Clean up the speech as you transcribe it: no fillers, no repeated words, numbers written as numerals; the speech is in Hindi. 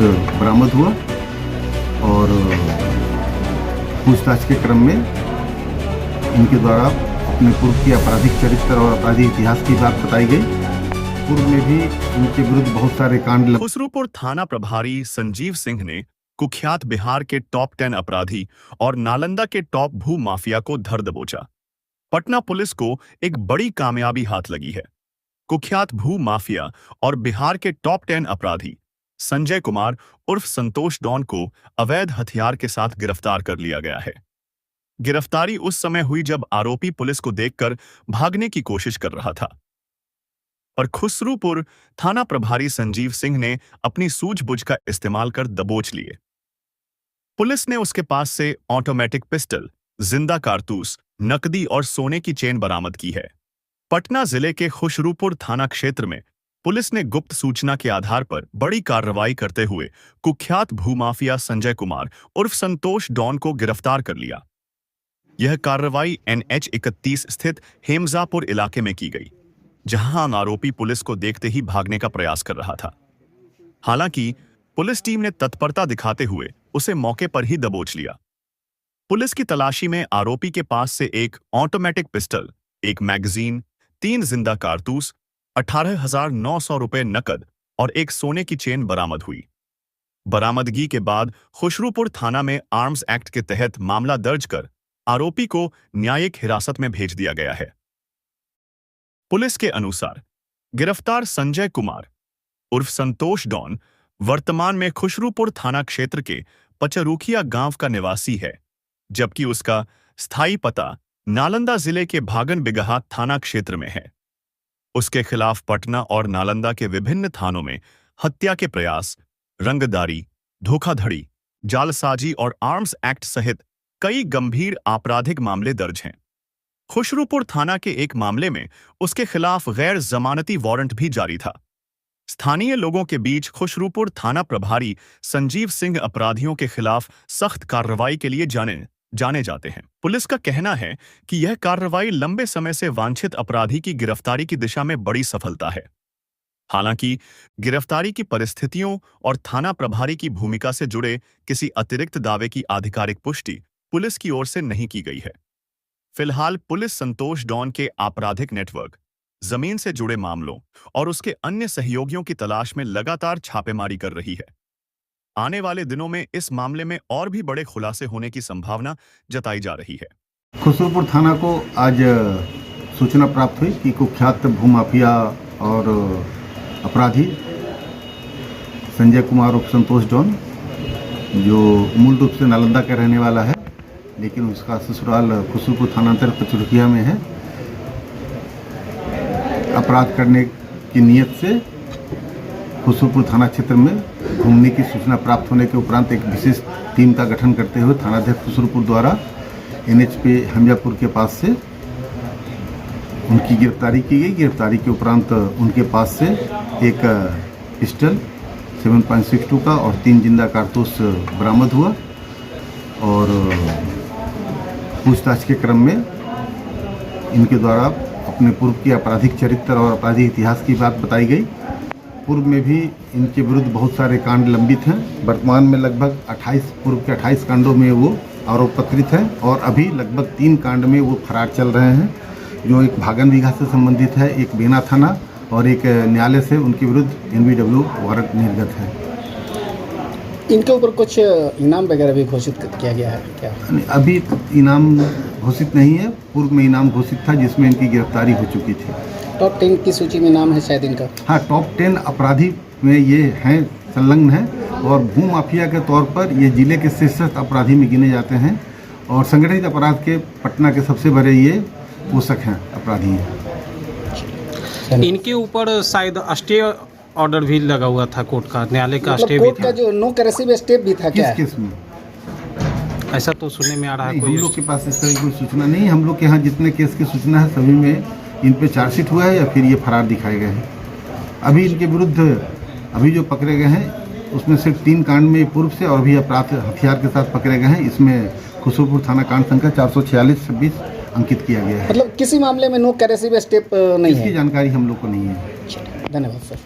बरामद हुआ और पूछताछ के क्रम में इनके द्वारा अपने पूर्व के आपराधिक चरित्र और आपराधिक इतिहास की बात बताई गई। पूर्व में भी इनके विरुद्ध बहुत सारे कांड। खुसरूपुर थाना प्रभारी संजीव सिंह ने कुख्यात बिहार के टॉप 10 अपराधी और नालंदा के टॉप भू माफिया को धर दबोचा। पटना पुलिस को एक बड़ी कामयाबी हाथ लगी है। कुख्यात भू माफिया और बिहार के टॉप 10 अपराधी संजय कुमार उर्फ संतोष डॉन को अवैध हथियार के साथ गिरफ्तार कर लिया गया है। गिरफ्तारी उस समय हुई जब आरोपी पुलिस को देखकर भागने की कोशिश कर रहा था, पर खुसरूपुर थाना प्रभारी संजीव सिंह ने अपनी सूझबूझ का इस्तेमाल कर दबोच लिए। पुलिस ने उसके पास से ऑटोमेटिक पिस्टल, जिंदा कारतूस, नकदी और सोने की चेन बरामद की है। पटना जिले के खुसरूपुर थाना क्षेत्र में पुलिस ने गुप्त सूचना के आधार पर बड़ी कार्रवाई करते हुए कुख्यात भूमाफिया संजय कुमार उर्फ संतोष डॉन को गिरफ्तार कर लिया। यह कार्रवाई NH 31 स्थित हेमजापुर इलाके में की गई, जहां आरोपी पुलिस को देखते ही भागने का प्रयास कर रहा था। हालांकि पुलिस टीम ने तत्परता दिखाते हुए उसे मौके पर ही दबोच लिया। पुलिस की तलाशी में आरोपी के पास से एक ऑटोमेटिक पिस्टल, एक मैगजीन, 3 जिंदा कारतूस, 18,900 रुपए नकद और एक सोने की चेन बरामद हुई। बरामदगी के बाद खुसरूपुर थाना में आर्म्स एक्ट के तहत मामला दर्ज कर आरोपी को न्यायिक हिरासत में भेज दिया गया है। पुलिस के अनुसार गिरफ्तार संजय कुमार उर्फ संतोष डॉन वर्तमान में खुसरूपुर थाना क्षेत्र के पचरूखिया गांव का निवासी है, जबकि उसका स्थायी पता नालंदा जिले के भागन बिगहा थाना क्षेत्र में है। उसके खिलाफ पटना और नालंदा के विभिन्न थानों में हत्या के प्रयास, रंगदारी, धोखाधड़ी, जालसाजी और आर्म्स एक्ट सहित कई गंभीर आपराधिक मामले दर्ज हैं। खुसरूपुर थाना के एक मामले में उसके खिलाफ गैर जमानती वारंट भी जारी था। स्थानीय लोगों के बीच खुसरूपुर थाना प्रभारी संजीव सिंह अपराधियों के खिलाफ सख्त कार्रवाई के लिए जाने जाते हैं। पुलिस का कहना है कि यह कार्रवाई लंबे समय से वांछित अपराधी की गिरफ्तारी की दिशा में बड़ी सफलता है। हालांकि गिरफ्तारी की परिस्थितियों और थाना प्रभारी की भूमिका से जुड़े किसी अतिरिक्त दावे की आधिकारिक पुष्टि पुलिस की ओर से नहीं की गई है। फिलहाल पुलिस संतोष डॉन के आपराधिक नेटवर्क, जमीन से जुड़े मामलों और उसके अन्य सहयोगियों की तलाश में लगातार छापेमारी कर रही है। आने वाले दिनों में इस मामले में और भी बड़े खुलासे होने की संभावना जताई जा रही है। खुसरूपुर थाना को आज सूचना प्राप्त हुई कि कुख्यात भूमाफिया और अपराधी संजय कुमार उर्फ संतोष डॉन, जो मूल रूप से नालंदा का रहने वाला है लेकिन उसका ससुराल खुसरूपुर थानांतर्गत पचरूखिया में है, अपराध करने की नियत से खुसरूपुर थाना क्षेत्र में घूमने की सूचना प्राप्त होने के उपरांत एक विशेष टीम का गठन करते हुए थानाध्यक्ष खुसरूपुर द्वारा NH पे हेमजापुर के पास से उनकी गिरफ्तारी की गई। गिरफ्तारी के उपरांत उनके पास से एक पिस्टल 7.62 का और 3 जिंदा कारतूस बरामद हुआ और पूछताछ के क्रम में इनके द्वारा अपने पूर्व के आपराधिक चरित्र और आपराधिक इतिहास की बात बताई गई। पूर्व में भी इनके विरुद्ध बहुत सारे कांड लंबित हैं। वर्तमान में लगभग 28 कांडों में वो आरोप पत्रित हैं और अभी लगभग 3 कांड में वो फरार चल रहे हैं, जो एक भागन बिगहा से संबंधित है, एक बेना थाना और एक न्यायालय से उनके विरुद्ध NBW वारंट निर्गत है। इनके ऊपर कुछ इनाम वगैरह भी घोषित किया गया है क्या? अभी इनाम घोषित नहीं है। पूर्व में इनाम घोषित था जिसमें इनकी गिरफ्तारी हो चुकी थी। टॉप 10 की सूची में नाम है शायद इनका। हाँ, टॉप 10 अपराधी में ये हैं, संलग्न हैं और भू माफिया के तौर पर ये जिले के शीर्षस्थ अपराधी में गिने जाते हैं और संगठित अपराध के पटना के सबसे बड़े ये पोषक हैं, अपराधी हैं। इनके ऊपर शायद स्टे ऑर्डर भी लगा हुआ था कोर्ट का, न्यायालय का स्टे भी कोर्ट का जो नो करेसिव स्टे भी था क्या? किस केस में? ऐसा तो सुनने में आ रहा है। हम लोग के पास इस तरह की कोई सूचना नहीं। हम लोग के यहाँ जितने केस की सूचना है सभी में इन पे चार्जशीट हुआ है या फिर ये फरार दिखाए गए हैं। अभी इनके विरुद्ध अभी जो पकड़े गए हैं उसमें सिर्फ 3 कांड में पूर्व से और भी अपराध हथियार के साथ पकड़े गए हैं। इसमें खुसरूपुर थाना कांड संख्या 446-26 अंकित किया गया है। मतलब किसी मामले में नो करेसिव स्टेप नहीं है? इसकी जानकारी हम लोग को नहीं है। धन्यवाद सर।